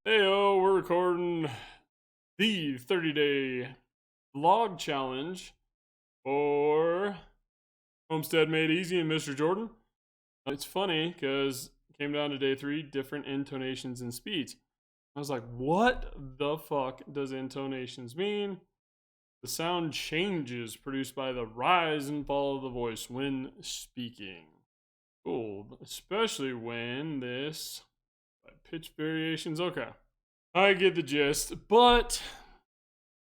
Heyo, we're recording the 30-day vlog challenge for Homestead Made Easy and Mr. Jordan. It's funny because it came down to day 3, different intonations and speeds. I was like, what the fuck does intonations mean? The sound changes produced by the rise and fall of the voice when speaking. Cool, especially when this pitch variations. Okay, I get the gist, but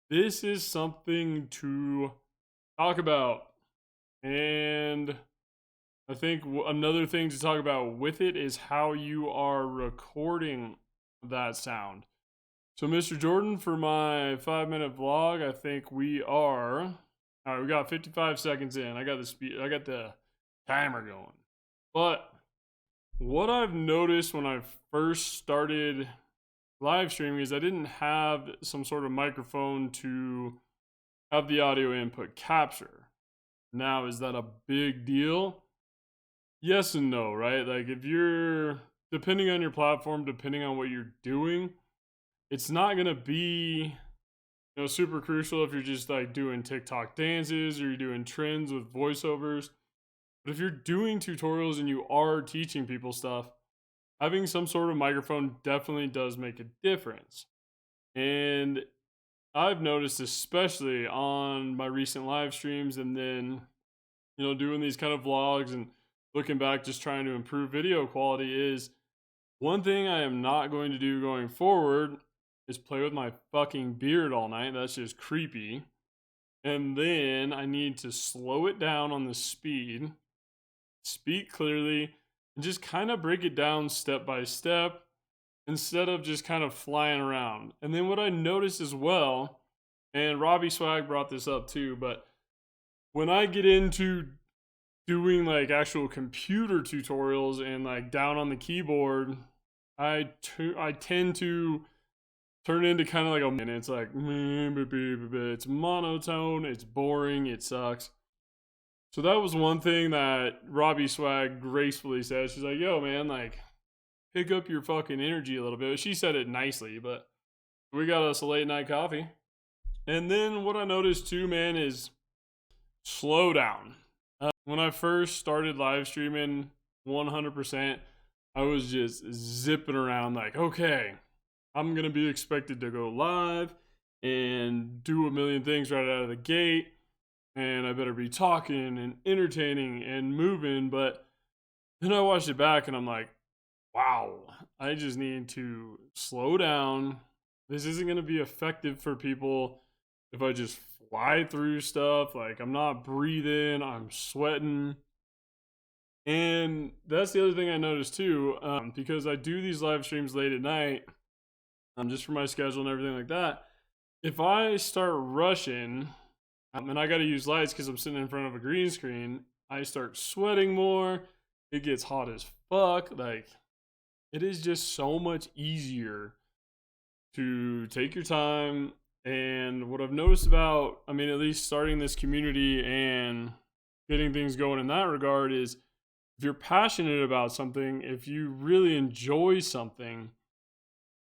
this is something to talk about. And I think another thing to talk about with it is how you are recording that sound. So, Mr. Jordan, for my 5-minute vlog, I think we are. All right, we got 55 seconds in. I got the timer going. But what I've noticed when I first started live streaming is I didn't have some sort of microphone to have the audio input capture. Now, is that a big deal? Yes and no, right? Like, if you're, depending on your platform, depending on what you're doing, it's not gonna be, super crucial if you're just like doing TikTok dances or you're doing trends with voiceovers. But if you're doing tutorials and you are teaching people stuff, having some sort of microphone definitely does make a difference. And I've noticed, especially on my recent live streams and then, doing these kind of vlogs and looking back, just trying to improve video quality, is one thing I am not going to do going forward is play with my fucking beard all night. That's just creepy. And then I need to slow it down on the speed, speak clearly, and just kind of break it down step by step instead of just kind of flying around. And then what I noticed as well, and Robbie Swag brought this up too, but when I get into doing like actual computer tutorials and like down on the keyboard, I tend to turn into kind of like and it's like, it's monotone, it's boring, it sucks. So that was one thing that Robbie Swag gracefully said. She's like, yo, man, like, pick up your fucking energy a little bit. She said it nicely, but we got us a late night coffee. And then what I noticed too, man, is slow down. When I first started live streaming 100%, I was just zipping around like, okay, I'm going to be expected to go live and do a million things right out of the gate. And I better be talking and entertaining and moving. But then I watched it back and I'm like, wow, I just need to slow down. This isn't going to be effective for people if I just fly through stuff. Like, I'm not breathing, I'm sweating. And that's the other thing I noticed too, because I do these live streams late at night, just for my schedule and everything like that. If I start rushing, and I got to use lights because I'm sitting in front of a green screen, I start sweating more. It gets hot as fuck. Like, it is just so much easier to take your time. And what I've noticed about, at least starting this community and getting things going in that regard, is if you're passionate about something, if you really enjoy something,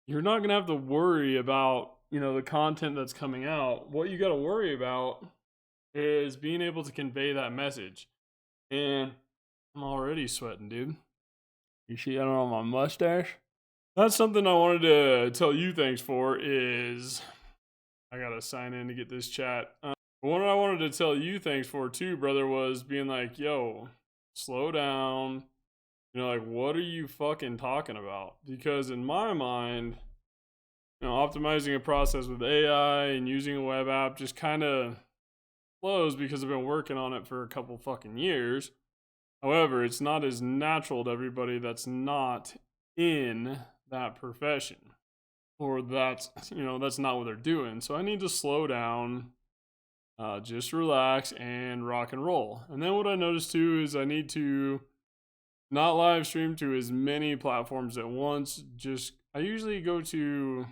you're not going to have to worry about, the content that's coming out. What you got to worry about is being able to convey that message. And I'm already sweating, dude. You see that on my mustache? That's something I wanted to tell you thanks for, is I gotta sign in to get this chat. What I wanted to tell you thanks for too, brother, was being like, yo, slow down. Like, what are you fucking talking about? Because in my mind, optimizing a process with AI and using a web app just kind of flows because I've been working on it for a couple fucking years. However, it's not as natural to everybody that's not in that profession, or that's not what they're doing. So I need to slow down, just relax and rock and roll. And then what I noticed too is I need to not live stream to as many platforms at once. I usually go to,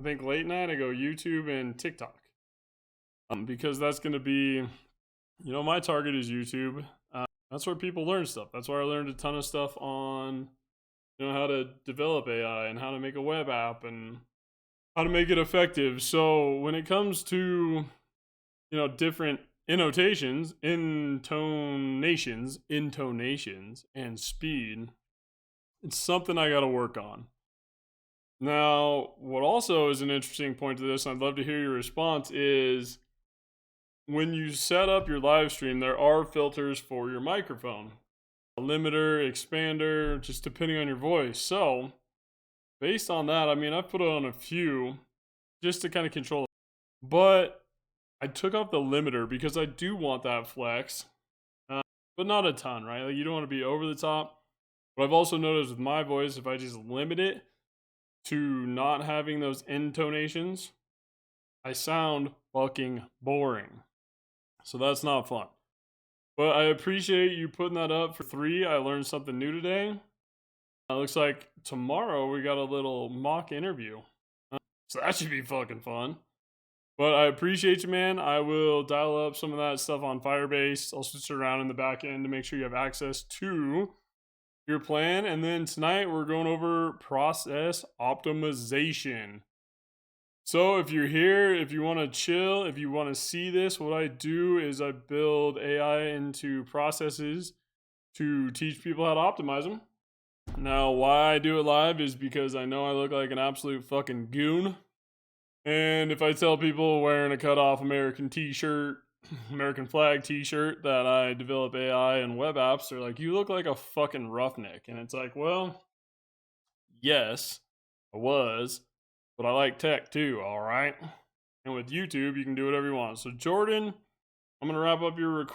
I think late night, I go YouTube and TikTok. Because that's going to be, my target is YouTube. That's where people learn stuff. That's where I learned a ton of stuff on how to develop AI and how to make a web app and how to make it effective. So when it comes to, different intonations, and speed, it's something I got to work on. Now, what also is an interesting point to this, and I'd love to hear your response, is when you set up your live stream, there are filters for your microphone, a limiter, expander, just depending on your voice. So, based on that, I mean, I've put on a few just to kind of control it. But I took off the limiter because I do want that flex, but not a ton, right? Like, you don't want to be over the top. But I've also noticed with my voice, if I just limit it to not having those intonations, I sound fucking boring. So that's not fun. But I appreciate you putting that up for 3. I learned something new today. It looks like tomorrow we got a little mock interview. So that should be fucking fun. But I appreciate you, man. I will dial up some of that stuff on Firebase. I'll switch it around in the back end to make sure you have access to your plan. And then tonight we're going over process optimization. So if you're here, if you want to chill, if you want to see this, what I do is I build AI into processes to teach people how to optimize them. Now, why I do it live is because I know I look like an absolute fucking goon. And if I tell people wearing a cut-off American t-shirt, American flag t-shirt, that I develop AI and web apps, they're like, you look like a fucking roughneck. And it's like, well, yes, I was, but I like tech too, all right? And with YouTube, you can do whatever you want. So Jordan, I'm going to wrap up your recording.